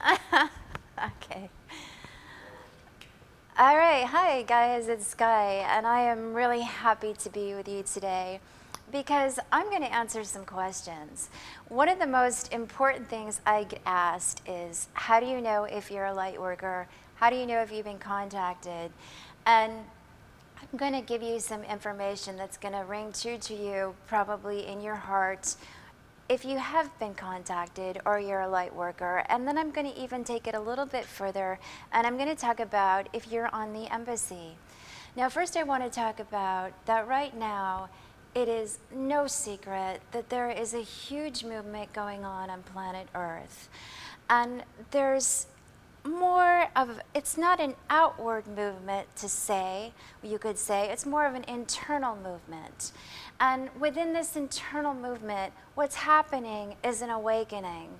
Okay. All right. Hi, guys. It's Sky, and I am really happy to be with you today because I'm going to answer some questions. One of the most important things I get asked is, how do you know if you're a light worker? How do you know if you've been contacted? And I'm going to give you some information that's going to ring true to you, probably in your heart, if you have been contacted or you're a light worker. And then I'm going to even take it a little bit further, and I'm going to talk about if you're on the embassy. Now, first I want to talk about that right now, it is no secret that there is a huge movement going on planet Earth. And there's more of, it's not an outward movement to say, you could say, it's more of an internal movement. And within this internal movement, what's happening is an awakening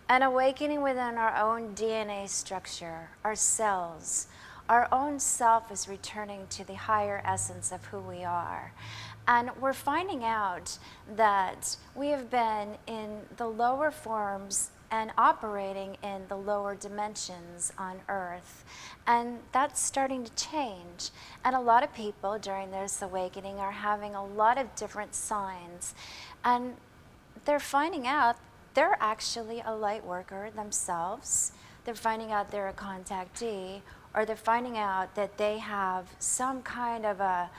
within our own DNA structure, our cells. Our own self is returning to the higher essence of who we are. And we're finding out that we have been in the lower forms and operating in the lower dimensions on Earth. And that's starting to change. And a lot of people during this awakening are having a lot of different signs. And they're finding out they're actually a light worker themselves. They're finding out they're a contactee, or they're finding out that they have some kind of a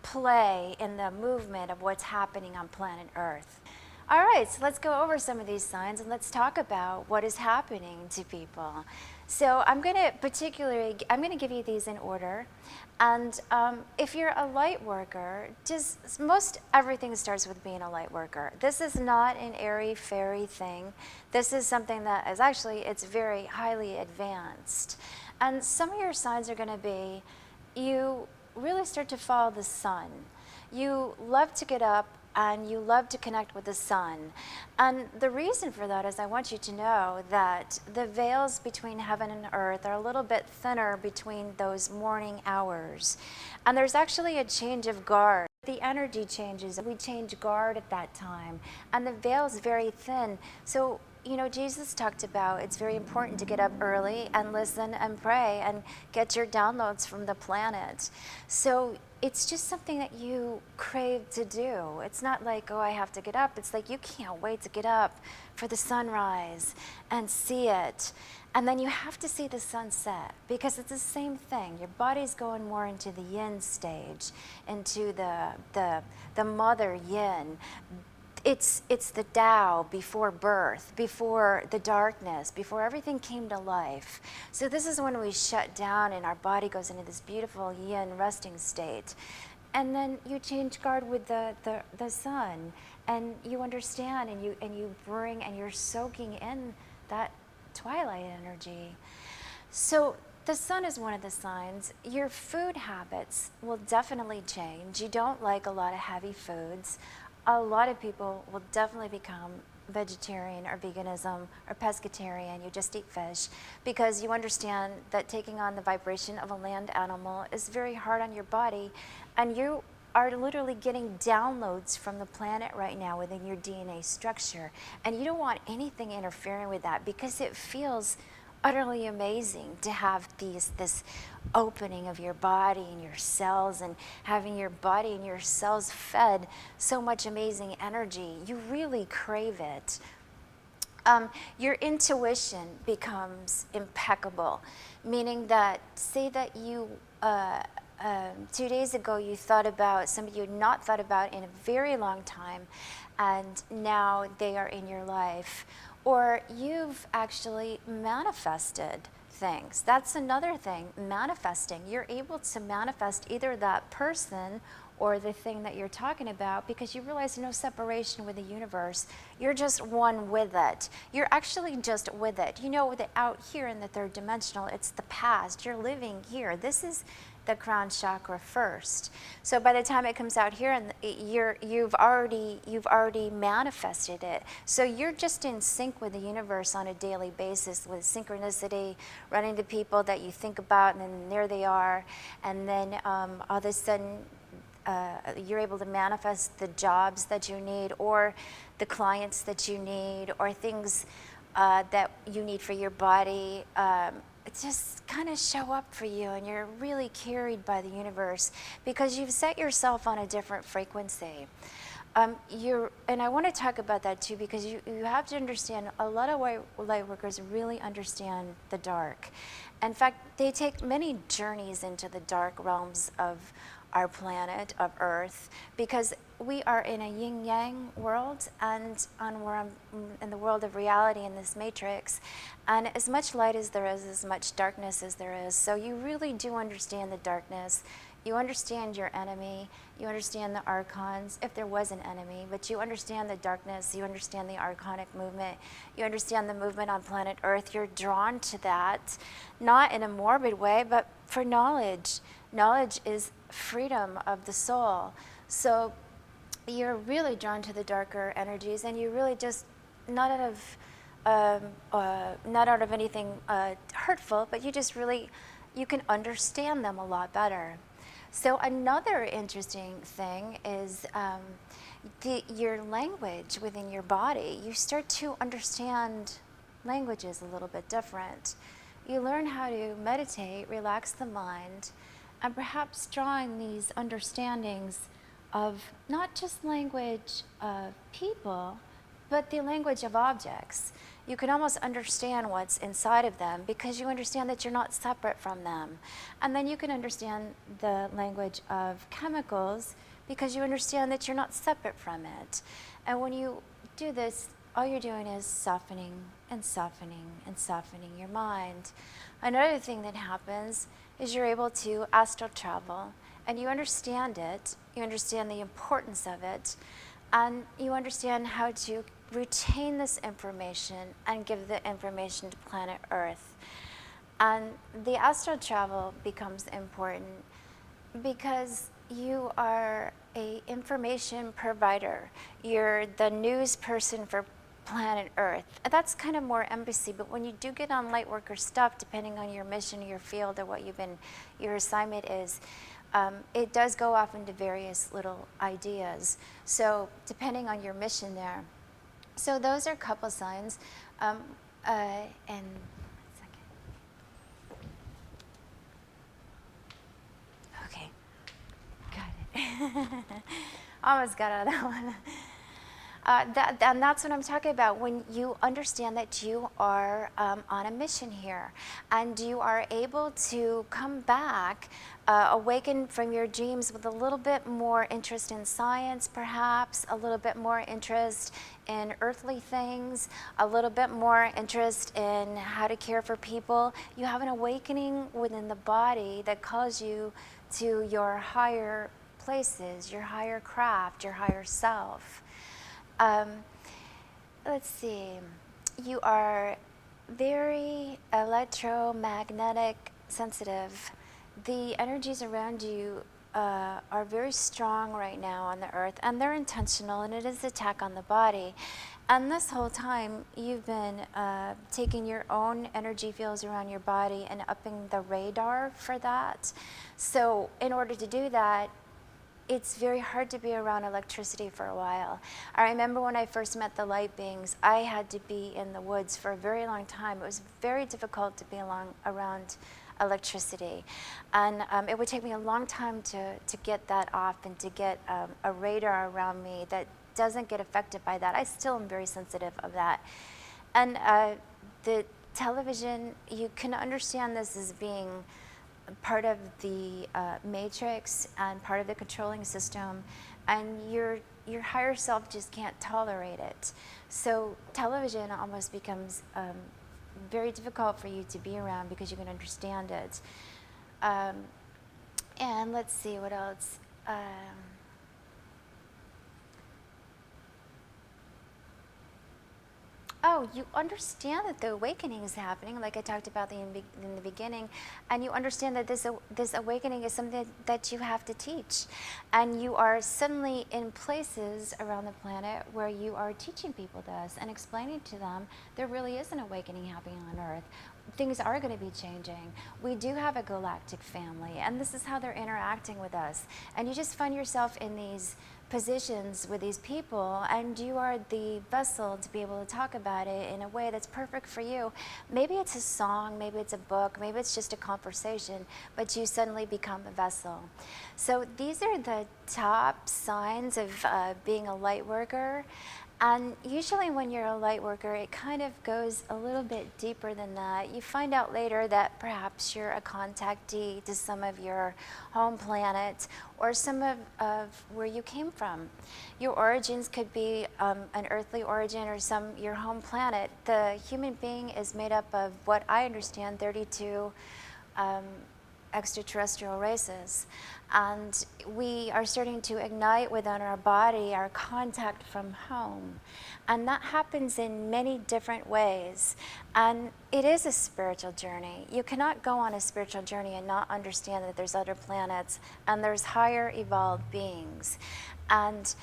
play in the movement of what's happening on planet Earth. All right, so let's go over some of these signs and let's talk about what is happening to people. So I'm going to give you these in order. And if you're a light worker, just most everything starts with being a light worker. This is not an airy-fairy thing. This is something that is actually, it's very highly advanced. And some of your signs are going to be, you really start to follow the sun. You love to get up and you love to connect with the sun. And the reason for that is I want you to know that the veils between heaven and earth are a little bit thinner between those morning hours. And there's actually a change of guard. The energy changes. We change guard at that time. And the veil is very thin. So, you know, Jesus talked about it's very important to get up early and listen and pray and get your downloads from the planet. So it's just something that you crave to do. It's not like, oh, I have to get up. It's like you can't wait to get up for the sunrise and see it. And then you have to see the sunset because it's the same thing. Your body's going more into the yin stage, into the mother yin. It's the Tao before birth, before the darkness, before everything came to life. So this is when we shut down and our body goes into this beautiful yin resting state. And then you change guard with the sun, and you understand, and you bring, and you're soaking in that twilight energy. So the sun is one of the signs. Your food habits will definitely change. You don't like a lot of heavy foods. A lot of people will definitely become vegetarian or veganism or pescatarian. You just eat fish because you understand that taking on the vibration of a land animal is very hard on your body, and you are literally getting downloads from the planet right now within your DNA structure, and you don't want anything interfering with that because it feels utterly amazing to have this opening of your body and your cells, and having your body and your cells fed so much amazing energy. You really crave it. Your intuition becomes impeccable, meaning that, say that you 2 days ago you thought about somebody you had not thought about in a very long time, and now they are in your life. Or you've actually manifested things. That's another thing, manifesting. You're able to manifest either that person or the thing that you're talking about because you realize there's no separation with the universe. You're just one with it. You're actually just with it. You know that out here in the third dimensional, it's the past. You're living here. This is the crown chakra first. So by the time it comes out here, and you've already manifested it. So you're just in sync with the universe on a daily basis, with synchronicity, running to people that you think about, and then there they are, and then all of a sudden you're able to manifest the jobs that you need, or the clients that you need, or things that you need for your body just kind of show up for you, and you're really carried by the universe because you've set yourself on a different frequency. And I want to talk about that too, because you have to understand, a lot of light workers really understand the dark. In fact, they take many journeys into the dark realms of our planet, of Earth, because we are in a yin-yang world, and we're in the world of reality in this matrix. And as much light as there is, as much darkness as there is. So you really do understand the darkness. You understand your enemy, you understand the archons, if there was an enemy, but you understand the darkness, you understand the archonic movement, you understand the movement on planet Earth. You're drawn to that, not in a morbid way, but for knowledge. Knowledge is freedom of the soul. So you're really drawn to the darker energies, and you really just, not out of anything hurtful, but you just really, you can understand them a lot better. So another interesting thing is your language within your body. You start to understand languages a little bit different. You learn how to meditate, relax the mind, and perhaps drawing these understandings of not just language of people, but the language of objects. You can almost understand what's inside of them because you understand that you're not separate from them. And then you can understand the language of chemicals because you understand that you're not separate from it. And when you do this, all you're doing is softening and softening and softening your mind. Another thing that happens is you're able to astral travel, and you understand it, you understand the importance of it, and you understand how to retain this information and give the information to planet Earth. And the astral travel becomes important because you are an information provider. You're the news person for planet Earth. That's kind of more embassy, but when you do get on Lightworker stuff, depending on your mission, your field, or what your assignment is, it does go off into various little ideas. So depending on your mission there. So those are a couple signs. And one second. Okay, got it. Almost got out of that one. And that's what I'm talking about, when you understand that you are on a mission here, and you are able to come back, awaken from your dreams with a little bit more interest in science, perhaps, a little bit more interest in earthly things, a little bit more interest in how to care for people. You have an awakening within the body that calls you to your higher places, your higher craft, your higher self. Let's see, you are very electromagnetic sensitive. The energies around you are very strong right now on the Earth, and they're intentional, and it is an attack on the body. And this whole time, you've been taking your own energy fields around your body and upping the radar for that. So in order to do that, it's very hard to be around electricity for a while. I remember when I first met the light beings, I had to be in the woods for a very long time. It was very difficult to be around electricity. And it would take me a long time to get that off and to get a radar around me that doesn't get affected by that. I still am very sensitive of that. And the television, you can understand this as being part of the matrix and part of the controlling system, and your higher self just can't tolerate it. So television almost becomes very difficult for you to be around because you can understand it. And let's see what else. Oh, you understand that the awakening is happening, like I talked about in the beginning, and you understand that this awakening is something that you have to teach. And you are suddenly in places around the planet where you are teaching people this and explaining to them there really is an awakening happening on Earth. things are going to be changing. We do have a galactic family, and this is how they're interacting with us. And you just find yourself in these positions with these people, and you are the vessel to be able to talk about it in a way that's perfect for you. Maybe it's a song, maybe it's a book, maybe it's just a conversation, but you suddenly become a vessel. So these are the top signs of being a light worker. And usually when you're a light worker, it kind of goes a little bit deeper than that. You find out later that perhaps you're a contactee to some of your home planet or some of where you came from. Your origins could be an earthly origin or your home planet. The human being is made up of what I understand 32 extraterrestrial races. And we are starting to ignite within our body our contact from home. And that happens in many different ways. And it is a spiritual journey. You cannot go on a spiritual journey and not understand that there's other planets and there's higher evolved beings. And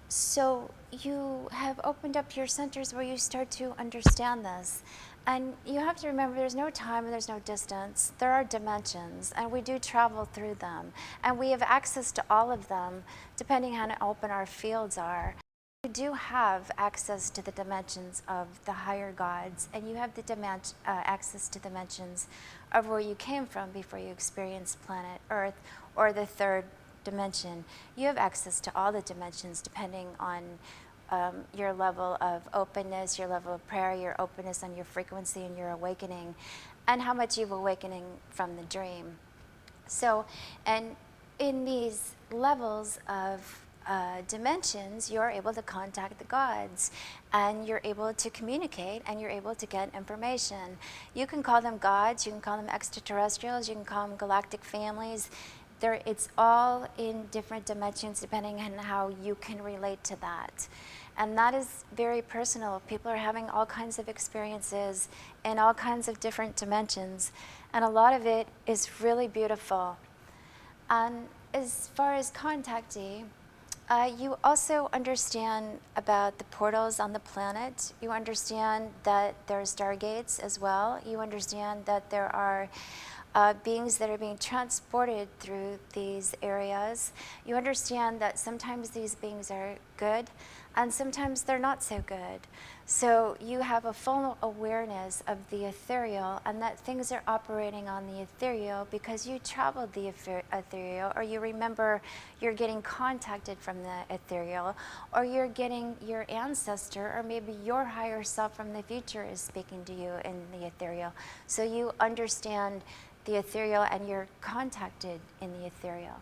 so you have opened up your centers where you start to understand this. And you have to remember there's no time and there's no distance. There are dimensions, and we do travel through them. And we have access to all of them, depending on how open our fields are. You do have access to the dimensions of the higher gods, and you have the access to dimensions of where you came from before you experienced planet Earth or the third dimension. You have access to all the dimensions depending on your level of openness, your level of prayer, your openness on your frequency and your awakening, and how much you've awakening from the dream. So, and in these levels of dimensions, you're able to contact the gods, and you're able to communicate, and you're able to get information. You can call them gods, you can call them extraterrestrials, you can call them galactic families. It's all in different dimensions depending on how you can relate to that. And that is very personal. People are having all kinds of experiences in all kinds of different dimensions. And a lot of it is really beautiful. And as far as contactee, you also understand about the portals on the planet. You understand that there are stargates as well. You understand that there are beings that are being transported through these areas. You understand that sometimes these beings are good and sometimes they're not so good. So you have a full awareness of the ethereal, and that things are operating on the ethereal because you traveled the ethereal, or you remember you're getting contacted from the ethereal, or you're getting your ancestor or maybe your higher self from the future is speaking to you in the ethereal. So you understand the ethereal and you're contacted in the ethereal.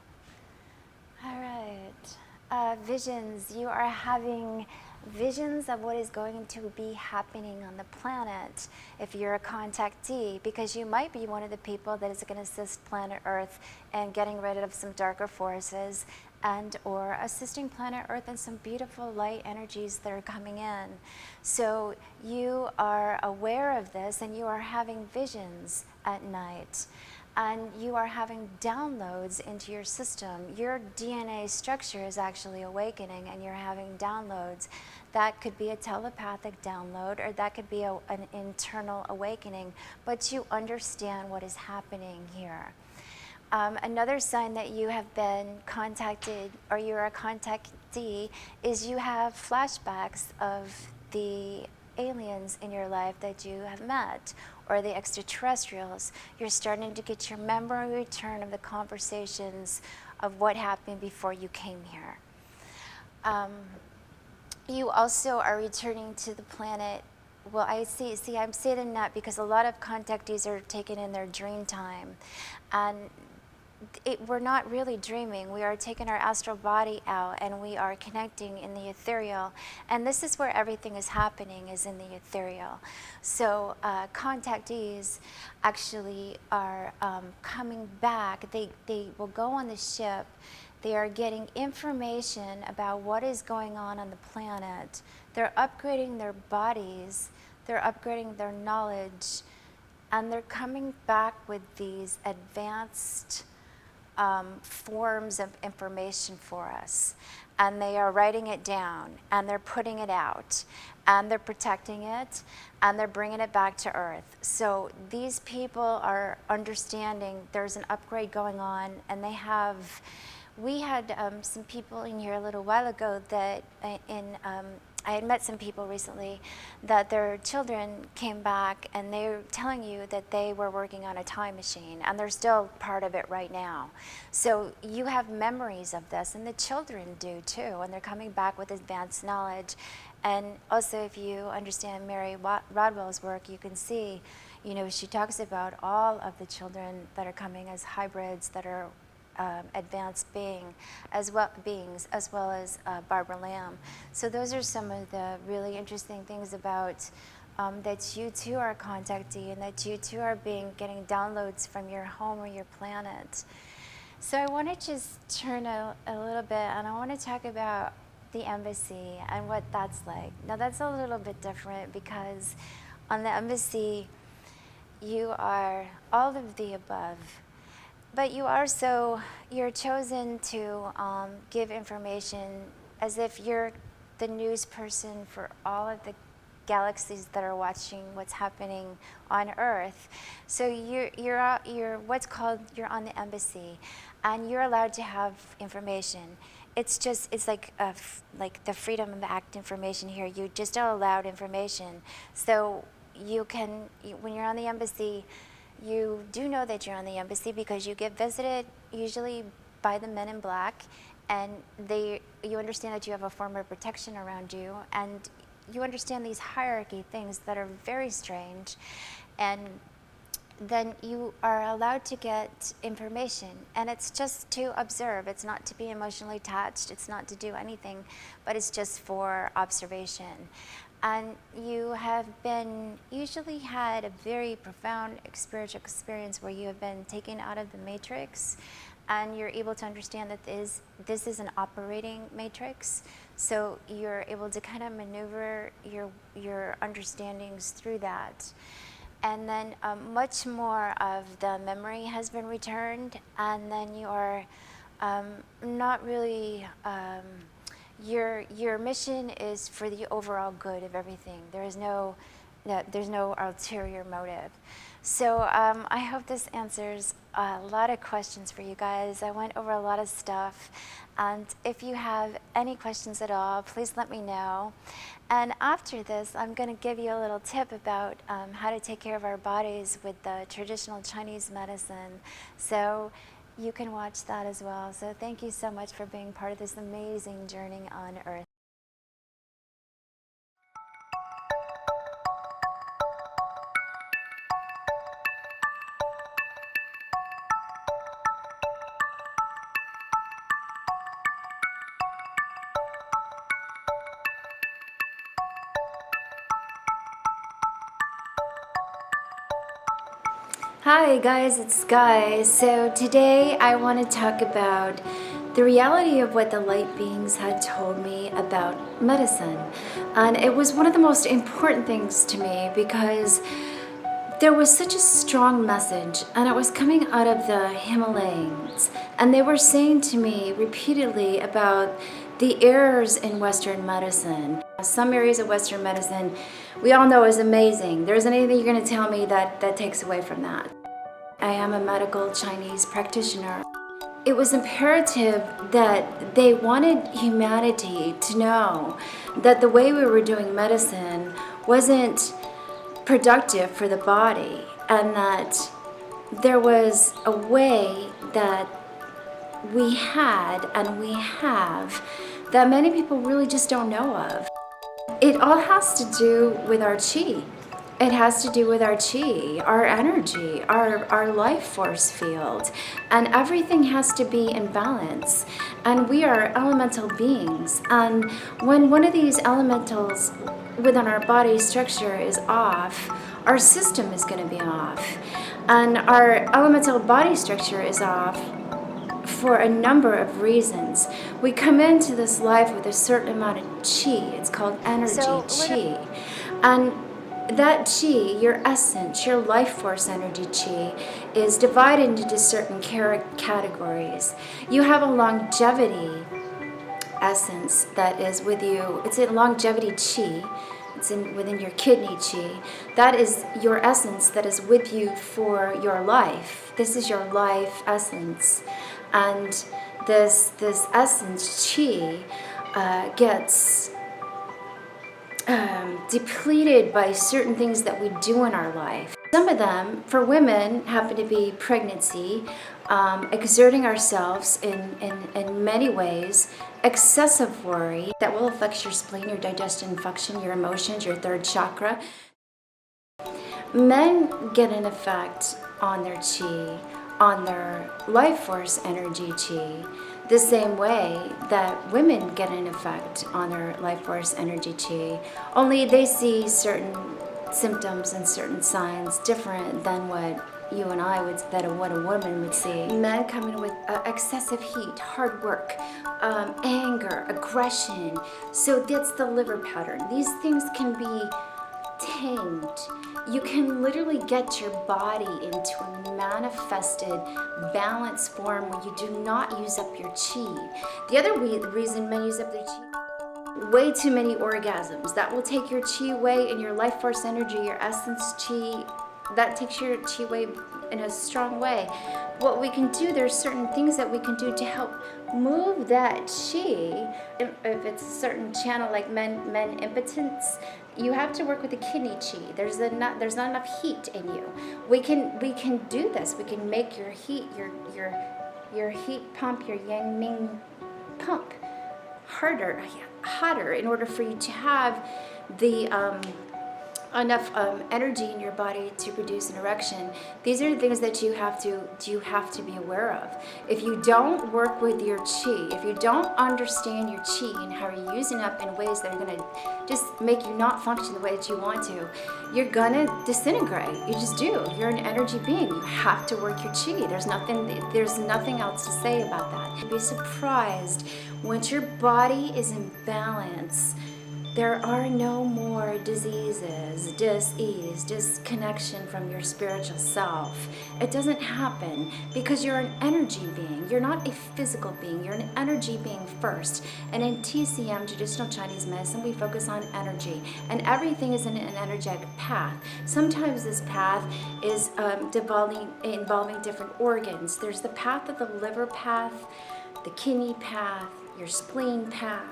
All right. Visions. You are having visions of what is going to be happening on the planet if you're a contactee, because you might be one of the people that is going to assist planet Earth in getting rid of some darker forces and or assisting planet Earth in some beautiful light energies that are coming in. So you are aware of this and you are having visions at night. And you are having downloads into your system. Your DNA structure is actually awakening and you're having downloads. That could be a telepathic download, or that could be an internal awakening, but you understand what is happening here. Another sign that you have been contacted or you're a contactee is you have flashbacks of the aliens in your life that you have met, or the extraterrestrials. You're starting to get your memory return of the conversations of what happened before you came here. You also are returning to the planet. Well, I'm saying that because a lot of contactees are taken in their dream time. And we're not really dreaming. We are taking our astral body out and we are connecting in the ethereal. And this is where everything is happening, is in the ethereal. So contactees actually are coming back. They will go on the ship. They are getting information about what is going on the planet. They're upgrading their bodies. They're upgrading their knowledge. And they're coming back with these advanced forms of information for us, and they are writing it down and they're putting it out, and they're protecting it, and they're bringing it back to Earth. So these people are understanding there's an upgrade going on, and we had some people in here a little while ago that I had met some people recently that their children came back and they were telling you that they were working on a time machine, and they're still part of it right now. So you have memories of this, and the children do too, and they're coming back with advanced knowledge. And also, if you understand Mary Rodwell's work, you can see, she talks about all of the children that are coming as hybrids that are advanced beings, as well as Barbara Lamb. So those are some of the really interesting things about that you too are a contactee, and that you too are getting downloads from your home or your planet. So I want to just turn a little bit, and I want to talk about the embassy and what that's like. Now that's a little bit different, because on the embassy you are all of the above. But you're chosen to give information as if you're the news person for all of the galaxies that are watching what's happening on Earth. So you're on the embassy, and you're allowed to have information. It's like the Freedom of Act information here. You just are allowed information. So when you're on the embassy, you do know that you're on the embassy because you get visited usually by the men in black, and you understand that you have a form of protection around you, and you understand these hierarchy things that are very strange. And then you are allowed to get information, and it's just to observe. It's not to be emotionally attached. It's not to do anything, but it's just for observation. And you have usually had a very profound spiritual experience where you have been taken out of the matrix, and you're able to understand that this is an operating matrix. So you're able to kind of maneuver your understandings through that. And then much more of the memory has been returned, and then you are not really... Your mission is for the overall good of everything. There's no ulterior motive. So I hope this answers a lot of questions for you guys. I went over a lot of stuff, and if you have any questions at all, please let me know. And after this, I'm going to give you a little tip about how to take care of our bodies with the traditional Chinese medicine. So you can watch that as well. So thank you so much for being part of this amazing journey on Earth. Hi guys, it's Sky. So today I want to talk about the reality of what the light beings had told me about medicine. And it was one of the most important things to me because there was such a strong message, and it was coming out of the Himalayas. And they were saying to me repeatedly about the errors in Western medicine. Some areas of Western medicine we all know is amazing. There isn't anything you're going to tell me that takes away from that. I am a medical Chinese practitioner. It was imperative that they wanted humanity to know that the way we were doing medicine wasn't productive for the body, and that there was a way that we had and we have that many people really just don't know of. It all has to do with our chi. It has to do with our chi, our energy, our life force field, and everything has to be in balance. And we are elemental beings, and when one of these elementals within our body structure is off, our system is going to be off. And our elemental body structure is off for a number of reasons. We come into this life with a certain amount of chi. It's called energy, chi. And that chi, your essence, your life force energy chi, is divided into certain categories. You have a longevity essence that is with you. It's a longevity chi, It's within your kidney chi. That is your essence that is with you for your life. This is your life essence. And this essence chi gets depleted by certain things that we do in our life. Some of them, for women, happen to be pregnancy, exerting ourselves in many ways, excessive worry that will affect your spleen, your digestion function, your emotions, your third chakra. Men get an effect on their chi, on their life force energy chi, the same way that women get an effect on their life force energy chi, only they see certain symptoms and certain signs different than what you and I would, what a woman would see. Men come in with excessive heat, hard work, anger, aggression. So that's the liver pattern. These things can be tamed. You can literally get your body into a manifested, balanced form where you do not use up your chi. The other reason men use up their chi, way too many orgasms. That will take your chi away and your life force energy, your essence chi, that takes your chi away in a strong way. What we can do, there's certain things that we can do to help move that chi. If it's a certain channel like men impotence, you have to work with the kidney chi. There's not enough heat in you. We can do this. We can make your heat, your heat pump, your yang ming pump hotter in order for you to have the enough energy in your body to produce an erection. These are the things that you have to be aware of. If you don't work with your chi, if you don't understand your chi and how you're using it up in ways that are going to just make you not function the way that you want to, you're gonna disintegrate. You just do. You're an energy being. You have to work your chi. There's nothing else to say about that. You'd be surprised once your body is in balance. There are no more diseases, dis-ease, disconnection from your spiritual self. It doesn't happen because you're an energy being. You're not a physical being. You're an energy being first. And in TCM, traditional Chinese medicine, we focus on energy. And everything is in an energetic path. Sometimes this path is involving different organs. There's the path of the liver path, the kidney path, your spleen path,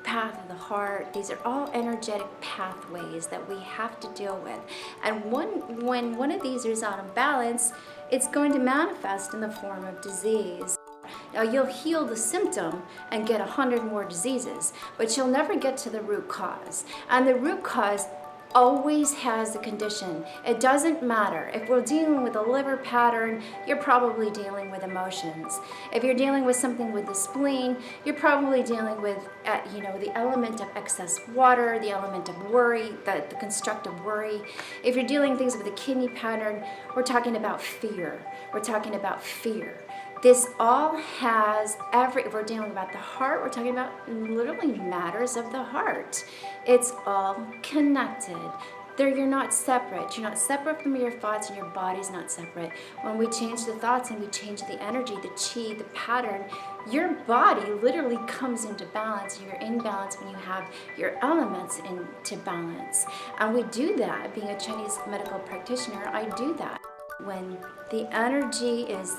path of the heart. These are all energetic pathways that we have to deal with. And when one of these is out of balance, it's going to manifest in the form of disease. Now you'll heal the symptom and get 100 more diseases, but you'll never get to the root cause. And the root cause always has a condition. It doesn't matter. If we're dealing with a liver pattern, you're probably dealing with emotions. If you're dealing with something with the spleen, you're probably dealing with the element of excess water, the element of worry, the construct of worry. If you're dealing things with the kidney pattern, we're talking about fear. We're talking about fear. This all has if we're dealing about the heart, we're talking about literally matters of the heart. It's all connected. You're not separate. You're not separate from your thoughts, and your body's not separate. When we change the thoughts and we change the energy, the chi, the pattern, your body literally comes into balance. You're in balance when you have your elements into balance. And we do that, being a Chinese medical practitioner, I do that. When the energy is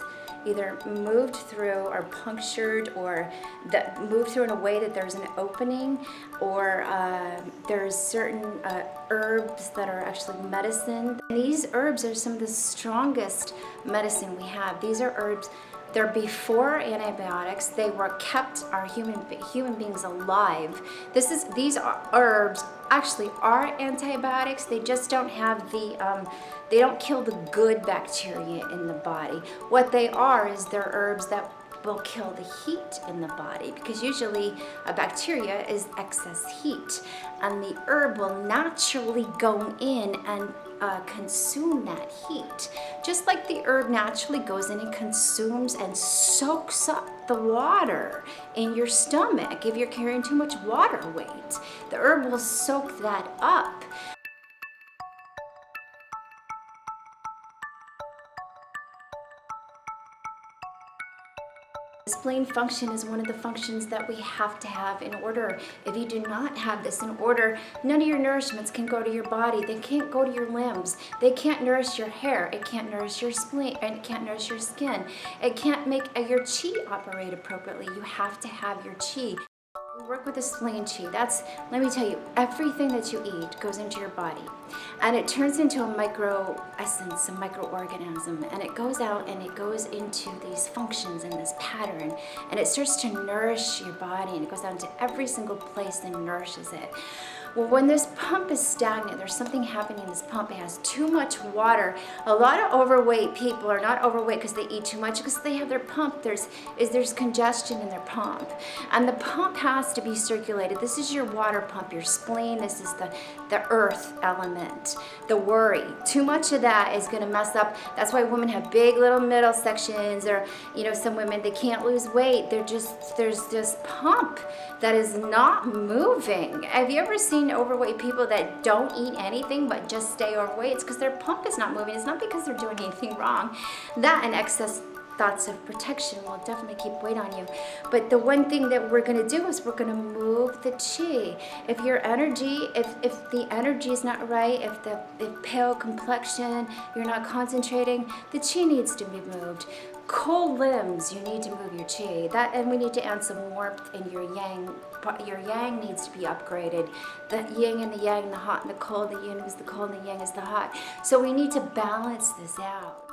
either moved through or punctured, or that moved through in a way that there's an opening, or there's certain herbs that are actually medicine. And these herbs are some of the strongest medicine we have. These are herbs. They're before antibiotics. They were kept our human beings alive. These herbs actually are antibiotics. They just don't have they don't kill the good bacteria in the body. What they are is they're herbs that will kill the heat in the body, because usually a bacteria is excess heat, and the herb will naturally go in and consume that heat. Just like the herb naturally goes in and consumes and soaks up the water in your stomach. If you're carrying too much water weight, the herb will soak that up. spleen function is one of the functions that we have to have in order. If you do not have this in order, none of your nourishments can go to your body. They can't go to your limbs. They can't nourish your hair. It can't nourish your spleen, and it can't nourish your skin. It can't make your chi operate appropriately. You have to have your chi. We work with the spleen chi. Let me tell you, everything that you eat goes into your body and it turns into a micro essence, a microorganism, and it goes out and it goes into these functions in this pattern, and it starts to nourish your body, and it goes out into every single place and nourishes it. Well, when this pump is stagnant, there's something happening in this pump. It has too much water. A lot of overweight people are not overweight because they eat too much, because they have their pump. There's congestion in their pump. And the pump has to be circulated. This is your water pump, your spleen. This is the earth element, the worry. Too much of that is going to mess up. That's why women have big little middle sections, or, some women, they can't lose weight. There's this pump that is not moving. Have you ever seen overweight people that don't eat anything but just stay overweight? It's because their pump is not moving. It's not because they're doing anything wrong. That and excess thoughts of protection will definitely keep weight on you. But the one thing that we're going to do is we're going to move the chi. If your energy, if the energy is not right, if pale complexion, you're not concentrating, the chi needs to be moved. Cold limbs, you need to move your chi. And we need to add some warmth in your yang. Your yang needs to be upgraded. The yin and the yang, the hot and the cold, the yin is the cold and the yang is the hot. So we need to balance this out.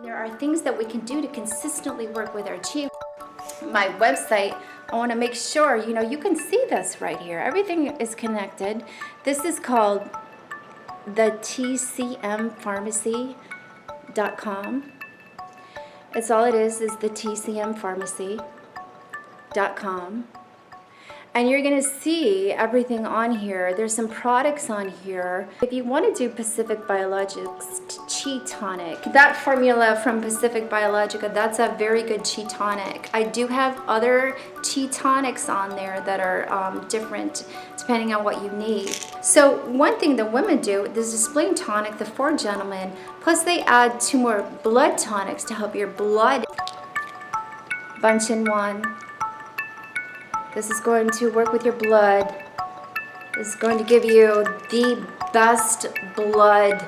There are things that we can do to consistently work with our chi. My website, I want to make sure, you can see this right here. Everything is connected. This is called the tcmpharmacy.com. It's all it is the tcmpharmacy.com. And you're going to see everything on here. There's some products on here. If you want to do Pacific Biologics Chi Tonic, that formula from Pacific Biologica, that's a very good Chi Tonic. I do have other Chi Tonics on there that are different depending on what you need. So one thing the women do, there's a spleen tonic, the 4 gentlemen, plus they add 2 more blood tonics to help your blood. Bunch in one. This is going to work with your blood. This is going to give you the best blood.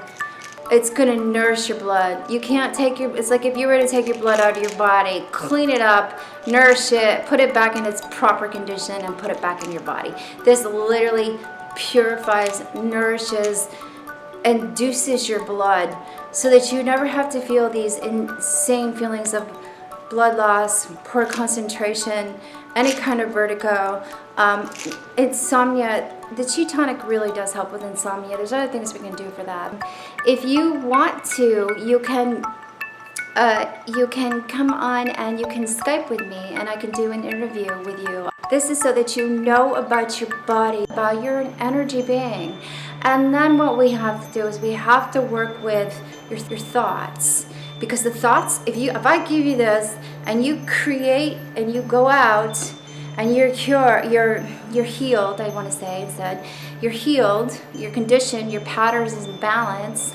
It's going to nourish your blood. You can't take it's like if you were to take your blood out of your body, clean it up, nourish it, put it back in its proper condition, and put it back in your body. This literally purifies, nourishes, induces your blood so that you never have to feel these insane feelings of blood loss, poor concentration, any kind of vertigo, insomnia. The Chi Tonic really does help with insomnia. There's other things we can do for that. If you want to, you can come on and you can Skype with me, and I can do an interview with you. This is so that you know about your body, about you're an energy being. And then what we have to do is we have to work with your thoughts. Because the thoughts, if I give you this and you create and you go out and you're healed, I want to say instead, you're healed, your condition, your patterns is in balance,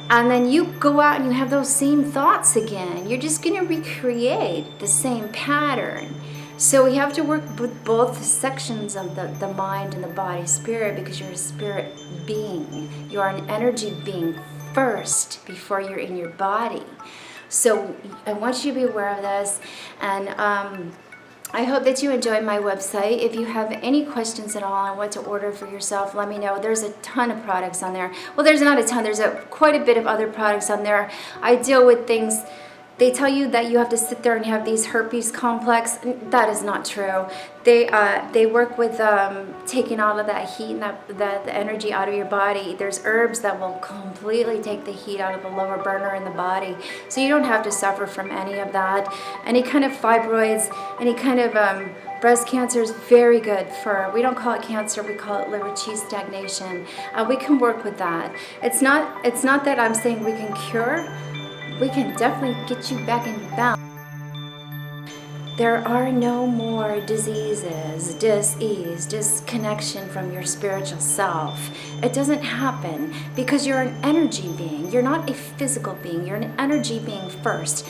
and then you go out and you have those same thoughts again, you're just going to recreate the same pattern. So we have to work with both sections of the mind and the body, spirit, because you're a spirit being. You are an energy being first before you're in your body. So I want you to be aware of this, and I hope that you enjoyed my website. If you have any questions at all on what to order for yourself, let me know. There's a ton of products on there. Well, there's not a ton. There's quite a bit of other products on there. I deal with things. They tell you that you have to sit there and have these herpes complex. That is not true. They work with taking all of that heat and the energy out of your body. There's herbs that will completely take the heat out of the lower burner in the body. So you don't have to suffer from any of that. Any kind of fibroids, any kind of breast cancer is very good for, we don't call it cancer, we call it liver chi stagnation. We can work with that. It's not that I'm saying we can cure. We can definitely get you back in balance. There are no more diseases, dis-ease, disconnection from your spiritual self. It doesn't happen because you're an energy being. You're not a physical being. You're an energy being first.